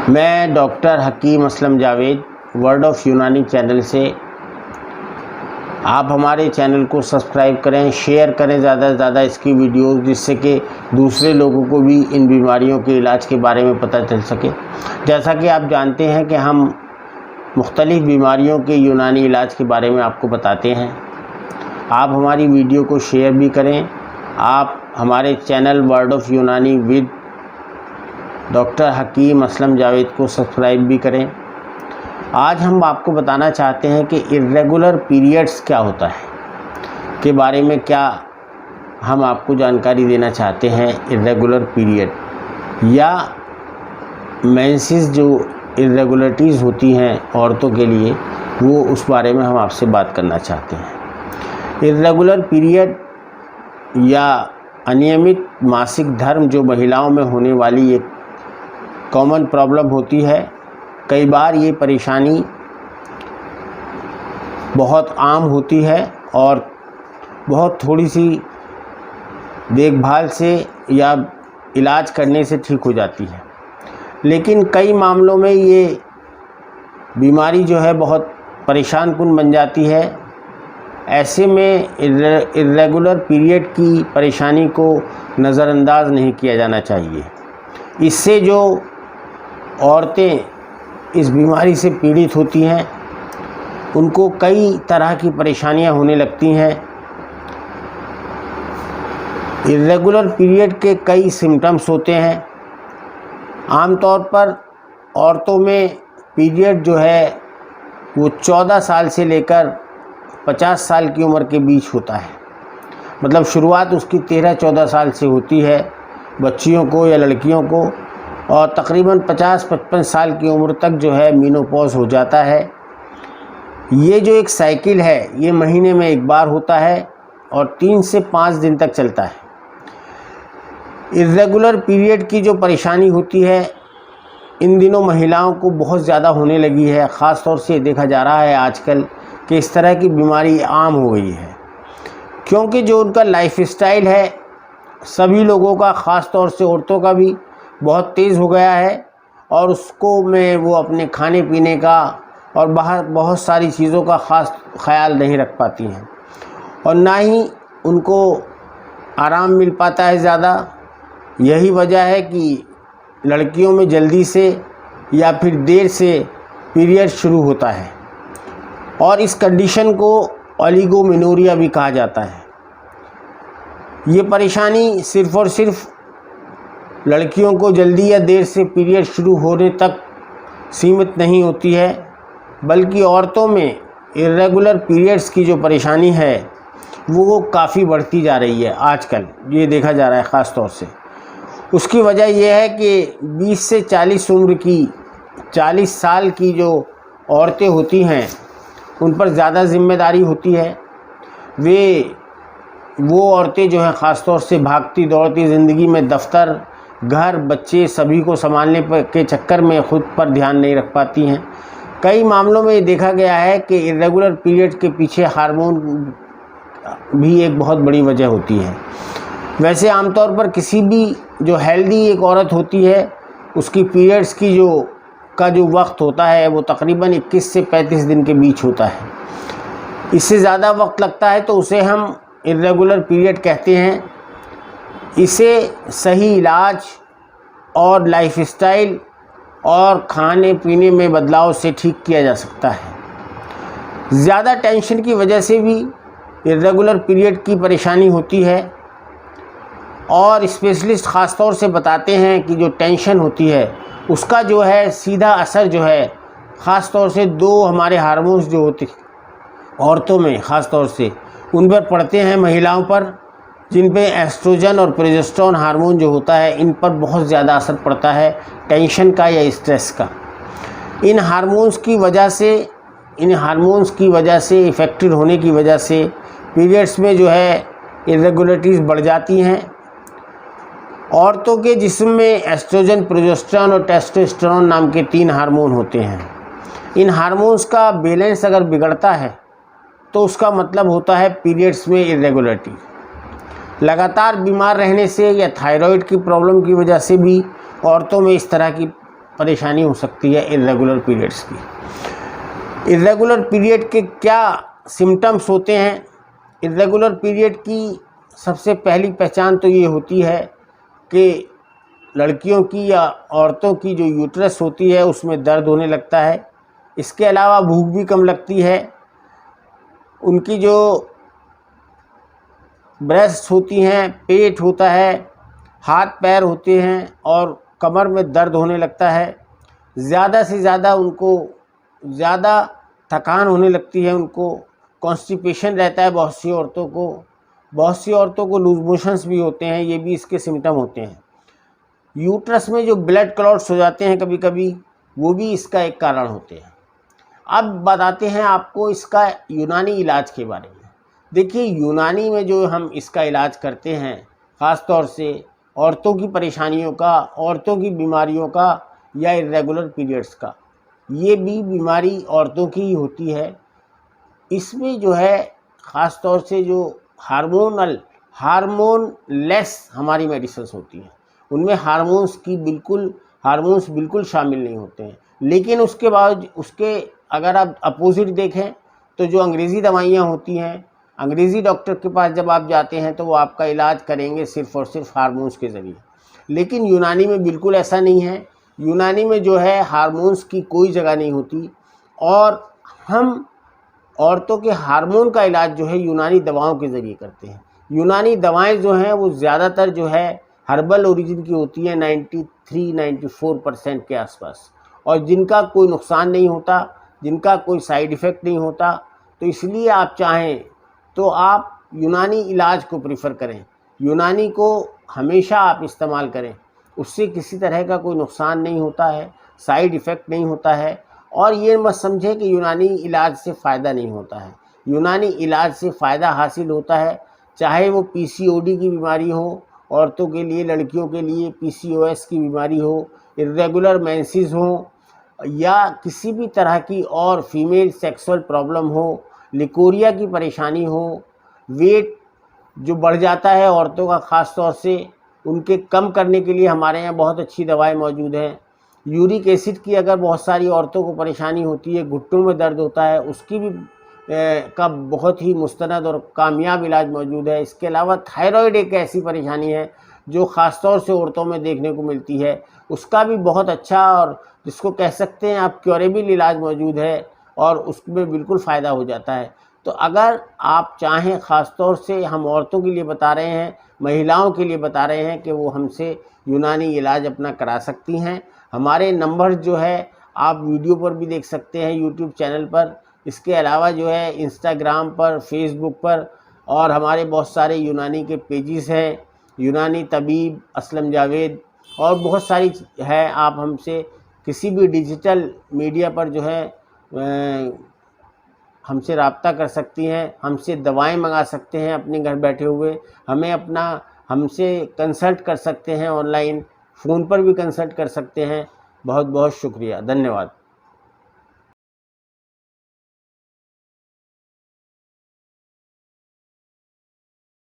मैं doctor Hakim Aslam Javed world of Unani channel से। आप हमारे चैनल को सब्सक्राइब करें, शेयर करें ज़्यादा से ज़्यादा इसकी वीडियोस, जिससे कि दूसरे लोगों को भी इन बीमारियों के इलाज के बारे में पता चल सके। जैसा कि आप जानते हैं कि हम मुख्तलिफ़ बीमारियों के यूनानी इलाज के बारे में आपको बताते हैं। आप हमारी वीडियो को शेयर भी करें। आप हमारे चैनल वर्ड ऑफ यूनानी विद डॉक्टर हकीम असलम जावेद को सब्सक्राइब भी करें। आज हम आपको बताना चाहते हैं कि इर्रेगुलर पीरियड्स क्या होता है के बारे में क्या हम आपको जानकारी देना चाहते हैं। इर्रेगुलर पीरियड या मेंसेस जो इर्रेगुलरिटीज़ होती हैं औरतों के लिए, वो उस बारे में हम आपसे बात करना चाहते हैं। इर्रेगुलर पीरियड या अनियमित मासिक धर्म जो महिलाओं में होने वाली एक कॉमन प्रॉब्लम होती है। कई बार ये परेशानी बहुत आम होती है और बहुत थोड़ी सी देखभाल से या इलाज करने से ठीक हो जाती है, लेकिन कई मामलों में ये बीमारी जो है बहुत परेशान कुन बन जाती है। ऐसे में इर्रेगुलर पीरियड की परेशानी को नज़रअंदाज नहीं किया जाना चाहिए। इससे जो औरतें इस बीमारी से पीड़ित होती हैं, उनको कई तरह की परेशानियां होने लगती हैं। इर्रेगुलर पीरियड के कई सिम्टम्स होते हैं। आमतौर पर औरतों में पीरियड जो है वो 14 साल से लेकर 50 साल की उम्र के बीच होता है। मतलब शुरुआत उसकी 13-14 साल से होती है बच्चियों को या लड़कियों को, और तकरीबन 50-55 साल की उम्र तक जो है मेनोपॉज हो जाता है। ये जो एक साइकिल है ये महीने में एक बार होता है और 3 से 5 दिन तक चलता है। इर्रेगुलर पीरियड की जो परेशानी होती है इन दिनों महिलाओं को बहुत ज़्यादा होने लगी है। ख़ास तौर से देखा जा रहा है आजकल कि इस तरह की बीमारी आम हो गई है, क्योंकि जो उनका लाइफस्टाइल है सभी लोगों का, ख़ास तौर से औरतों का भी बहुत तेज़ हो गया है, और उसको में वो अपने खाने पीने का और बाहर बहुत सारी चीज़ों का ख़ास ख्याल नहीं रख पाती हैं, और ना ही उनको आराम मिल पाता है ज़्यादा। यही वजह है कि लड़कियों में जल्दी से या फिर देर से पीरियड शुरू होता है, और इस कंडीशन को ओलिगोमेनोरिया भी कहा जाता है। ये परेशानी सिर्फ़ और सिर्फ लड़कियों को जल्दी या देर से पीरियड शुरू होने तक सीमित नहीं होती है, बल्कि औरतों में इर्रेगुलर पीरियड्स की जो परेशानी है वो काफ़ी बढ़ती जा रही है आजकल। ये देखा जा रहा है ख़ास तौर से। उसकी वजह यह है कि 20 से 40 उम्र की 40 साल की जो औरतें होती हैं उन पर ज़्यादा ज़िम्मेदारी होती है। वो औरतें जो हैं ख़ास तौर से भागती दौड़ती ज़िंदगी में दफ्तर, घर, बच्चे सभी को संभालने के चक्कर में ख़ुद पर ध्यान नहीं रख पाती हैं। कई मामलों में ये देखा गया है कि इर्रेगुलर पीरियड के पीछे हार्मोन भी एक बहुत बड़ी वजह होती है। वैसे आमतौर पर किसी भी जो हेल्दी एक औरत होती है उसकी पीरियड्स की जो वक्त होता है वो तकरीबन 21 से 35 दिन के बीच होता है। इससे ज़्यादा वक्त लगता है तो उसे हम इर्रेगुलर पीरियड कहते हैं। इसे सही इलाज और लाइफस्टाइल और खाने पीने में बदलाव से ठीक किया जा सकता है। ज़्यादा टेंशन की वजह से भी इर्रेगुलर पीरियड की परेशानी होती है, और स्पेशलिस्ट ख़ास तौर से बताते हैं कि जो टेंशन होती है उसका जो है सीधा असर जो है ख़ास तौर से 2 हमारे हार्मोन्स जो होते औरतों में ख़ास तौर से उन पर पड़ते हैं, महिलाओं पर, जिन पे एस्ट्रोजन और प्रोजेस्टेरोन हार्मोन जो होता है इन पर बहुत ज़्यादा असर पड़ता है टेंशन का या स्ट्रेस का। इन हार्मोन्स की वजह से इफ़ेक्टेड होने की वजह से पीरियड्स में जो है इर्रेगुलरिटीज़ बढ़ जाती हैं। औरतों के जिस्म में एस्ट्रोजन, प्रोजेस्टेरोन और टेस्टोस्टेरोन नाम के 3 हार्मोन होते हैं। इन हार्मोन्स का बैलेंस अगर बिगड़ता है तो उसका मतलब होता है पीरियड्स में इर्रेगुलरिटी। लगातार बीमार रहने से या थायराइड की प्रॉब्लम की वजह से भी औरतों में इस तरह की परेशानी हो सकती है इर्रेगुलर पीरियड्स की। इर्रेगुलर पीरियड के क्या सिम्टम्स होते हैं? इर्रेगुलर पीरियड की सबसे पहली पहचान तो ये होती है कि लड़कियों की या औरतों की जो यूट्रस होती है उसमें दर्द होने लगता है। इसके अलावा भूख भी कम लगती है। उनकी जो ब्रेस्ट होती हैं, पेट होता है, हाथ पैर होते हैं और कमर में दर्द होने लगता है। ज़्यादा से ज़्यादा उनको ज़्यादा थकान होने लगती है, उनको कॉन्स्टिपेशन रहता है। बहुत सी औरतों को लूज मोशंस भी होते हैं, ये भी इसके सिम्टम होते हैं। यूट्रस में जो ब्लड क्लॉट्स हो जाते हैं कभी कभी, वो भी इसका एक कारण होते हैं। अब बताते हैं आपको इसका यूनानी इलाज के बारे में। देखिए, यूनानी में जो हम इसका इलाज करते हैं, ख़ास तौर से औरतों की परेशानियों का, औरतों की बीमारियों का या इर्रेगुलर पीरियड्स का, ये भी बीमारी औरतों की ही होती है। इसमें जो है ख़ास तौर से जो हार्मोनलेस हमारी मेडिसिन्स होती हैं, उनमें हार्मोन्स बिल्कुल शामिल नहीं होते हैं। लेकिन उसके बाद अगर आप अपोजिट देखें तो जो अंग्रेज़ी दवाइयाँ होती हैं, अंग्रेज़ी डॉक्टर के पास जब आप जाते हैं तो वो आपका इलाज करेंगे सिर्फ़ और सिर्फ हार्मोन्स के ज़रिए। लेकिन यूनानी में बिल्कुल ऐसा नहीं है। यूनानी में जो है हार्मोन्स की कोई जगह नहीं होती और हम औरतों के हार्मोन का इलाज जो है यूनानी दवाओं के ज़रिए करते हैं। यूनानी दवाएं जो हैं वो ज़्यादातर जो है हर्बल ओरिजिन की होती हैं, 93-94% के आसपास, और जिनका कोई नुकसान नहीं होता, जिनका कोई साइड इफ़ेक्ट नहीं होता। तो इसलिए आप चाहें तो आप यूनानी इलाज को प्रेफर करें, यूनानी को हमेशा आप इस्तेमाल करें। उससे किसी तरह का कोई नुकसान नहीं होता है, साइड इफ़ेक्ट नहीं होता है। और ये मत समझें कि यूनानी इलाज से फ़ायदा नहीं होता है। यूनानी इलाज से फ़ायदा हासिल होता है, चाहे वो पीसीओडी की बीमारी हो औरतों के लिए, लड़कियों के लिए पीसीओएस की बीमारी हो, इर्रेगुलर मेंसेस हो, या किसी भी तरह की और फीमेल सेक्सुअल प्रॉब्लम हो, लिकोरिया की परेशानी हो, वेट जो बढ़ जाता है औरतों का, ख़ास तौर से उनके कम करने के लिए हमारे यहाँ बहुत अच्छी दवाएं मौजूद हैं। यूरिक एसिड की अगर बहुत सारी औरतों को परेशानी होती है, घुटनों में दर्द होता है, उसकी भी का बहुत ही मुस्तनद और कामयाब इलाज मौजूद है। इसके अलावा थायराइड एक ऐसी परेशानी है जो ख़ास तौर से औरतों में देखने को मिलती है, उसका भी बहुत अच्छा और जिसको कह सकते हैं आप क्योरेबल इलाज मौजूद है और उसमें बिल्कुल फ़ायदा हो जाता है। तो अगर आप चाहें, ख़ास तौर से हम औरतों के लिए बता रहे हैं, महिलाओं के लिए बता रहे हैं कि वो हमसे यूनानी इलाज अपना करा सकती हैं। हमारे नंबर जो है आप वीडियो पर भी देख सकते हैं, यूट्यूब चैनल पर। इसके अलावा जो है इंस्टाग्राम पर, फेसबुक पर, और हमारे बहुत सारे यूनानी के पेजेस हैं, यूनानी तबीब असलम जावेद, और बहुत सारी है। आप हमसे किसी भी डिजिटल मीडिया पर जो है हमसे रब्ता कर सकती हैं, हमसे दवाएं मंगा सकते हैं अपने घर बैठे हुए, हमसे कंसल्ट कर सकते हैं ऑनलाइन, फ़ोन पर भी कंसल्ट कर सकते हैं। बहुत बहुत शुक्रिया, धन्यवाद।